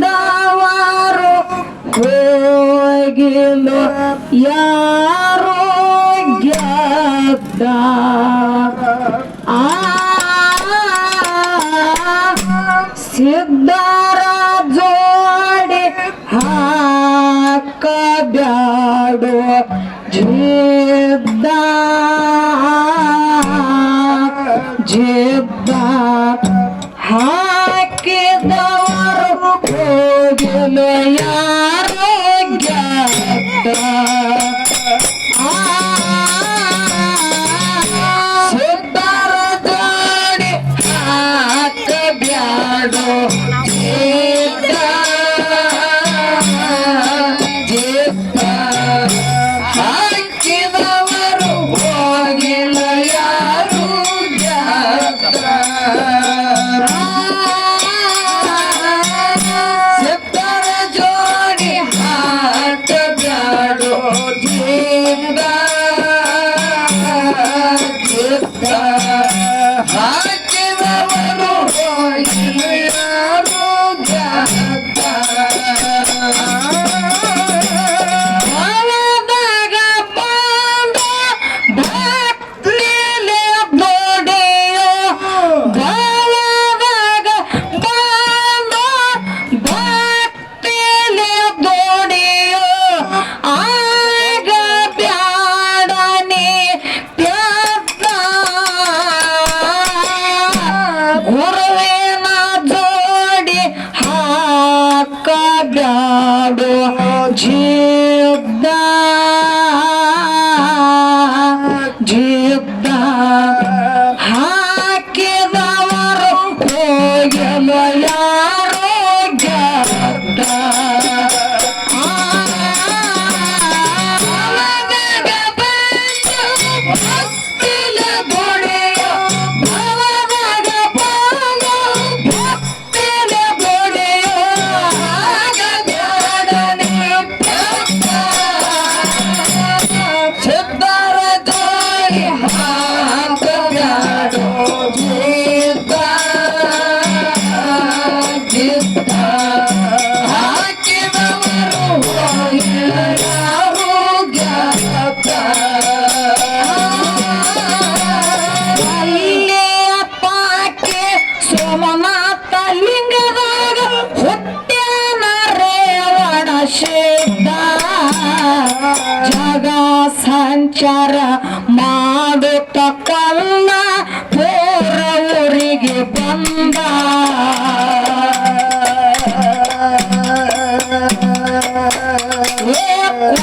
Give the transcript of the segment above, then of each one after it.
ಹಾಕಿದವರು ಹೋಗಿಲು ಯಾರೋ ಗೆದ್ದ ಸಿದ್ಧರ ಜೋಡಿ ಹಾಕಬ್ಯಾಡು ಜಿದ್ದ ಜಿದ್ದ ಹಾಕಿದವರು ಹೋಗಲು ಯಾರೋ ಗೆದ್ದ ಸಿದ್ಧರ ಜೋಡಿ ಹಾಕಬ್ಯಾಡು ಜಿದ್ದ ಜಿದ್ದ ಹಾಕಿದವರು ಹೋಗಿಲ್ಲ ಯಾರು ಗೆದ್ದ ಸಿದ್ಧರ ಜೋಡಿ ಹಾಕಬ್ಯಾಡು ಜಿದ್ದ ಜಿದ್ದ ಹಾಕಿದವರು ಹೋಗಿಲ್ಲ ಯಾರು ಗೆದ್ದ ಹೊಲದಾಗ ಬಂದ ಭಕ್ತಿಲೆ ದುಡಿಯೋ ಹೊಲದಾಗ ಬಂದ ಭಕ್ತಿಲೆ ದುಡಿಯೋ ಆಗ ಬ್ಯಾಡನೆ ಪ್ಯದ್ದ ಗುರುವಿನ ಜೋಡಿ ಹಾಕಬ್ಯಾಡು ಜಿದ್ದ ಜಿದ್ದ ಹಾಕಿದವರು ಹೋಗಲು ಯಾರೋ ಗೆದ್ದ ಹೊಲದಾಗ ಬಂದು ಭಕ್ತಿಲೆ ದುಡಿಯೋ ಹೊಲದಾಗ ಬಂದು ಭಕ್ತಿಲೆ ದುಡಿಯೋ ಆಗ ಬ್ಯಾಡನೆ ಪ್ಯದ್ದ ಸಿದ್ಧರ ಜೋಡಿ ಹಾಕಬ್ಯಾಡು ಜಿದ್ದ ಜಿದ್ದ ಹಾಕಿದವರು ಹೋಗಿಲ್ಲ ಯಾರು ಗೆದ್ದ ಅಲ್ಲಿಯ ಪಾಕೆ ಸೋಮನಾಥ ಲಿಂಗದಾಗ ಹುಟ್ಟ್ಯಾನ ರೇವಣ ಸಿದ್ಧ ಜಗ ಸಂಚಾರ ಮಾಡುತ್ತ ಕಲ್ಲ ಪೂರ ಊರಿಗೆ ಬಂದ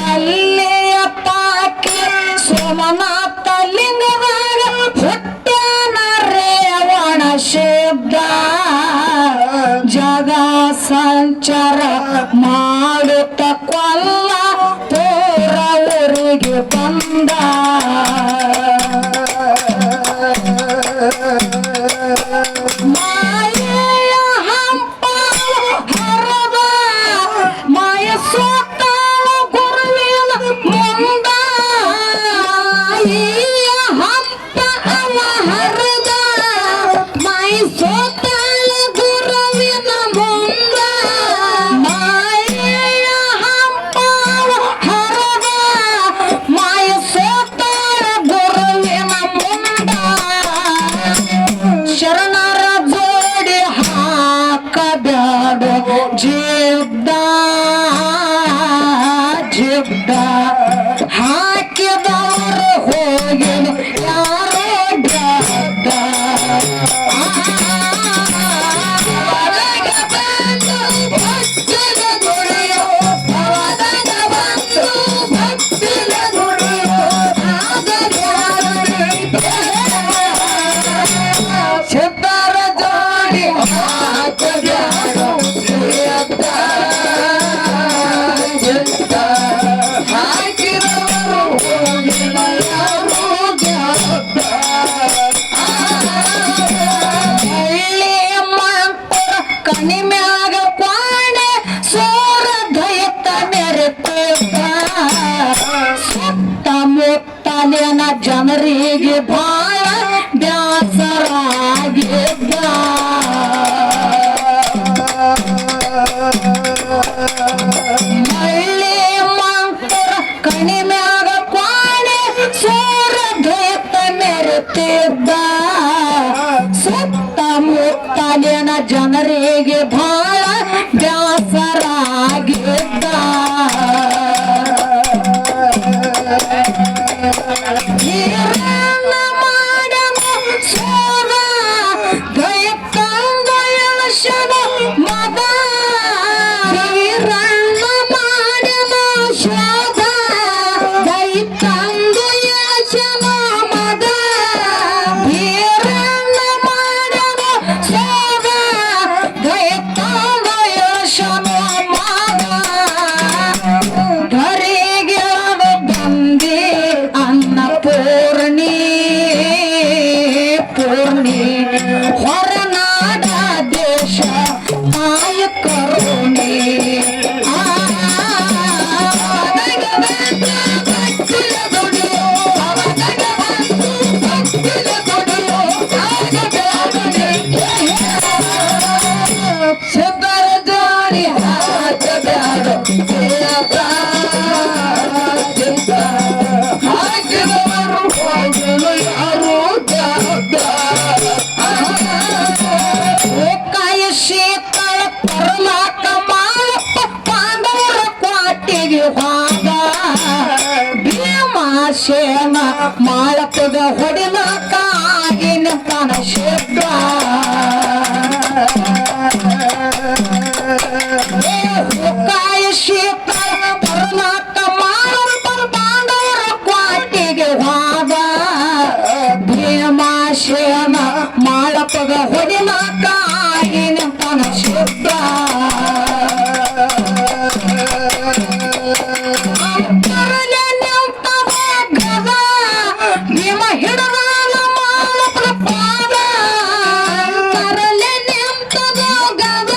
ಅಲ್ಲಿಯ ಪಾಕೆ ಸೋಮನಾಥ ಲಿಂಗದಾಗ ಹುಟ್ಟ್ಯಾನ ರೇವಣ ಸಿದ್ಧ ಜಗ ಸಂಚಾರ ಮಾಡುತ್ತ ಕೊಲ್ಲ ಪೂರ ಊರಿಗೆ ಬಂದ ಮಾಯೆಯ ಹಂಪ ಹರದ ಮಾಯ ಸೋತಾಳ ಗುರುವಿನ ಮುಂದ ಈ ಹಂಪ ಅವ ಹರದ ಮಾಯ ಸೋತಾಳ ಗುರುವಿನ ಮುಂದ ಮಾಯೆಯ ಹಂಪ ಹರದ ಮಾಯ ಸೋತಾಳ ಗುರುವಿನ ಮುಂದ ಶರಣರ ಜೋಡಿ ಹಾಕಬ್ಯಾಡು ಜಿದ್ದ ಜಿದ್ದ ಹಾಕಿದವರು ಹೋಗಿಲು ಯಾರೋ ಗೆದ್ದ ಹೊಲದಾಗ ಬಂದು ಭಕ್ತಿಲೆ ದುಡಿಯೋ ಹೊಲದಾಗ ಬಂದು ಭಕ್ತಿಲೆ ದುಡಿಯೋ ಆಗ ಬ್ಯಾಡನೆ ಪ್ಯದ್ದ ಸಿದ್ಧರ ಜೋಡಿ ಹಾಕಬ್ಯಾಡು ಜಿದ್ದ ಜಿದ್ದ ಹಾಕಿದವರು ಹೋಗಿಲ್ಲ ಯಾರು ಗೆದ್ದ ಹಳ್ಳಿಯ ಮಾಂಕುರ ಕಣಿಮ್ಯಾಗ ಕ್ವಾಣೆ ಸೋರ ದೈತ ಮೆರೆತ ಸುತ್ತಮುತ್ತ ಮುತ್ತಾಲಿನ ಜನರಿಗೆ ಬಾಳ ಬ್ಯಾಸರಾಗಿದ್ದ ಮಳ್ಳಿ ಮಂಕರ ಕಣಿಮ್ಯಾಗ ಕ್ವಾಣೆ ಸೂರ ದೈತ ಮೆರೆತಿದ್ದ ಸುತ್ತ ಮುತ್ತಾಲಿನ ಜನರಿಗೆ ಬಾಳ ಬ್ಯಾಸರಾಗಿದ್ದ ಈರಣ್ಣ ಮಾಡನ ಸೋದ ದೈತ್ಯಂಗ ಎಳಸನ ಮದ ಈರಣ್ಣ ಮಾಡನ ಸೋದ ದೈತ್ಯಂಗ ಎಳಸನ ಮದ ಈರಣ್ಣ ಮಾಡನ ಸೋದ ದೈತ್ಯಂಗ ಎಳಸನ ಮದ ಧರಿಗೆ ಬಂದಿ ಅನ್ನಪೂರ್ಣಿ ಪೂರ್ಣಿ ಹೊರನಾಡ ದೇಶ ತಾಯ ಕರುಣಿ ಸಿದ್ಧರ ಜೋಡಿ ಹಾಕ ಬ್ಯಾಡ ಹಾಕಿದವರು ಹೋಗಲು ಯಾರು ಕಾಯ ಶೀತಳ ಪರಮಾತ ಮಾಳಪ್ಪ ಪಾಂಡವರ ಕ್ವಾಟಿಗೆ ಹೋದ ಭೀಮಾಶೇನ ಮಾಳಪ್ಪಗ ಹೊಡಿಲಾಕ ಆಗಿನ ತನ ಶಬ್ದ ಕಾಯ ಶೀತಳ ಪರಮಾತ ಮಾಳಪ್ಪ ಪಾಂಡವರ ಕ್ವಾಟಿಗೆ ಹೋದ ಭೀಮಾಶೇನ ಮಾಳಪ್ಪಗ ಹೊಡಿಲಾಕ ಆಗಿನ ತನ ಶಬ್ದ ಅಂತರಲೆ ನಿಂತದ ಗದ ಭೀಮ ಹಿಡದಾನ ಮಾಳಪ್ಪನ ಪಾದ ಅಂತರಲೆ ನಿಂತದ ಗದ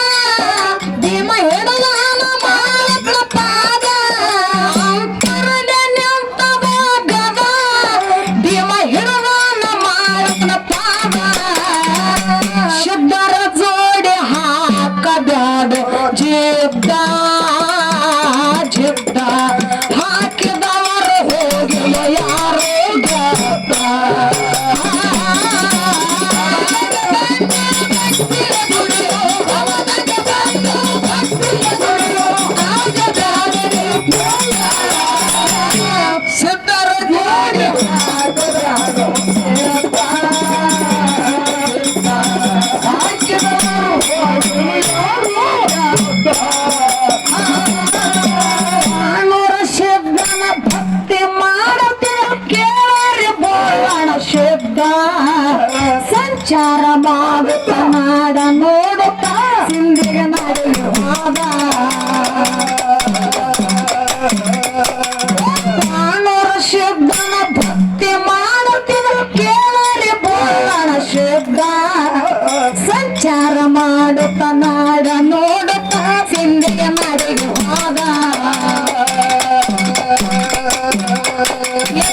ಭೀಮ ಹಿಡದಾನ ಮಾಳಪ್ಪನ ಪಾದ ಅಂತರಲೆ ನಿಂತದ ಗದ ಭೀಮ ಹಿಡದಾನ ಮಾಳಪ್ಪನ ಪಾದ ಶುದ್ಧರ ಜೋಡಿ ಹಾಕಬ್ಯಾಡ ಜಿದ್ದ ಜಿದ್ದ ಹಾಕಿದವರು ಹೋಗಿಲ್ಲ ಯಾರೋ ಗೆದ್ದ ಸಿದ್ಧರ ಜೋಡಿ ನೂರ ಸಿದ್ಧನ ಭಕ್ತಿ ಮಾಡುತ್ತಿರ ಕೇಳಿ ಬೋಳಣ ಸಿದ್ಧ ಸಂಚಾರ ಮಾಡುತ್ತ ನಾಡ ನೋಡುತ್ತ ಸಿಂಧಿಗೆ ನಡೆಯುವಾಗ ನೂರ ಸಿದ್ಧನ ಭಕ್ತಿ ಮಾಡುತ್ತಿರ ಕೇಳಿ ಬೋಳಣ ಸಿದ್ಧ ಸಂಚಾರ ಮಾಡುತ್ತ ನಾಡ ನೋಡುತ್ತ ಸಿಂಧಿಗೆ ನಡೆಯುವಾಗ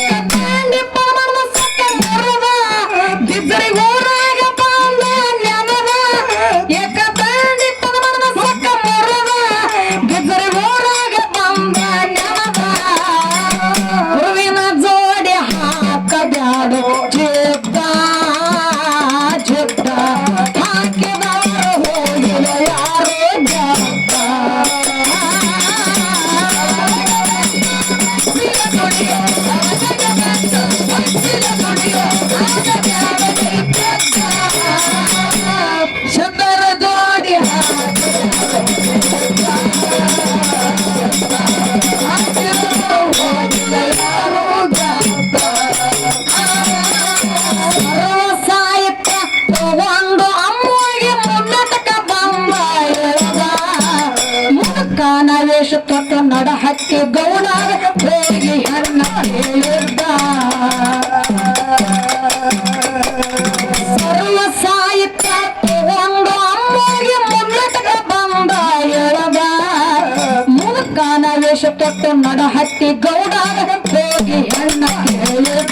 ಎಕ್ಕಂಡಿ ಪರಮನ ಸಕ್ಕ ಮರದ ಬಿದ್ದರಿ ಊರಾಗ ಬಂದ ನೆನದ ಎಕ್ಕಂಡಿ ಪರಮನ ಸಕ್ಕ ಮರದ ಬಿದ್ದರಿ ಊರಾಗ ಬಂದ ನೆನದ ಹೂವಿನ ಜೋಡಿ ಹಾಕಬ್ಯಾಡ ಜಿದ್ದ ಜಿದ್ದ ಹಾಕಿದವರು ಹೋಗಿಲ್ಲ ಯಾರೋ ಗೆದ್ದ ಸಿದ್ಧರ ಜೋಡಿ ಸಾಹಿತ್ಯ ಒಂದು ಅಮ್ಮಗೆ ಮುನ್ನಟಕ ಬಂದ ಮುಖಾನ ವೇಷ ತೊಟ್ಟು ನಡ ಹತ್ತಿ ಗೌಡ ಹೋಗಿ ಹೆಣ್ಣ ಹೇಳಿದ್ದ ಸರ್ವ ಸಾಹಿತ್ಯ ಒಂದು ಅಮ್ಮಗೆ ಮುನ್ನಟಕ ಬಂದ ಎಳದ ಮುಖಾನ ವೇಷ ತೊಟ್ಟು ನಡ ಹತ್ತಿ ಗೌಡ ಹೋಗಿ ಹೆಣ್ಣ ಹೇಳಿದ್ದ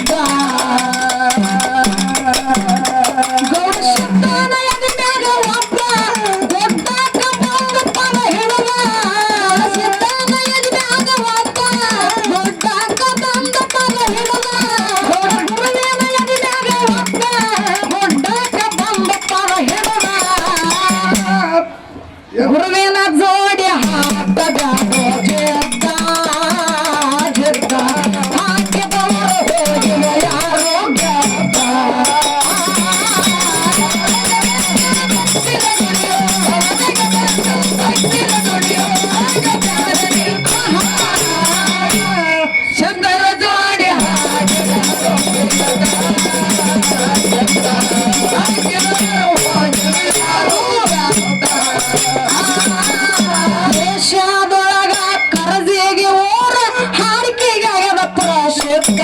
ಶುದ್ಧ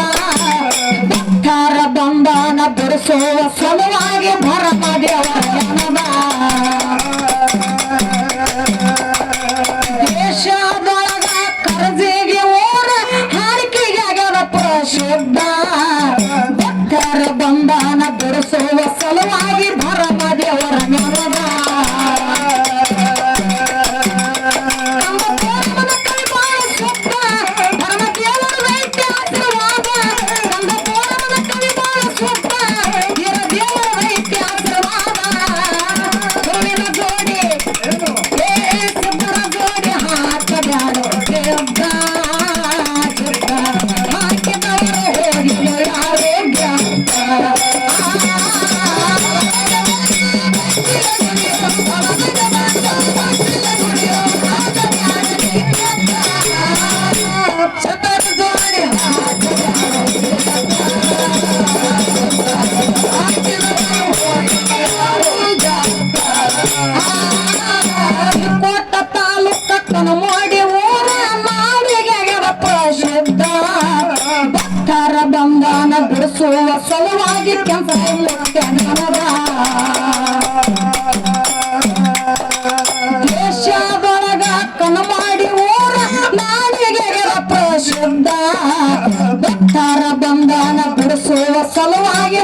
ಭಕ್ತರ ಬಂಧನ ಬಿಡಿಸುವ ಸಲುವಾಗಿ ಭರಮ ದೇವರ ಜನದ ದೇಶದೊಳಗ ಕರ್ಜಿಗೆ ಊರ ಹಾರಿಕೆಗಾಗದ ಪ್ರಸಿದ್ಧ ಭಕ್ತರ ಬಂಧನ ಬಿಡಿಸುವ ಸಲುವಾಗಿ ಭರಮ ದೇವರ ಜನದ ಕೋಟ ತಾಲೂಕ ಕನಮೋಡಿ ಊರ ನಾಡಿಗೆ ಪ್ರಸಿದ್ಧ ಭಕ್ತರ ಬಂಧನ ಬಿಡಿಸುವ ಸಲುವಾಗಿ ಕೆಲಸ ದೇಶದೊಳಗ ಕನಮಾಡಿ ಊರ ನಾಡಿಗೆ ಪ್ರಸಿದ್ಧ ಭಕ್ತರ ಬಂಧನ ಬಿಡಿಸುವ ಸಲುವಾಗಿ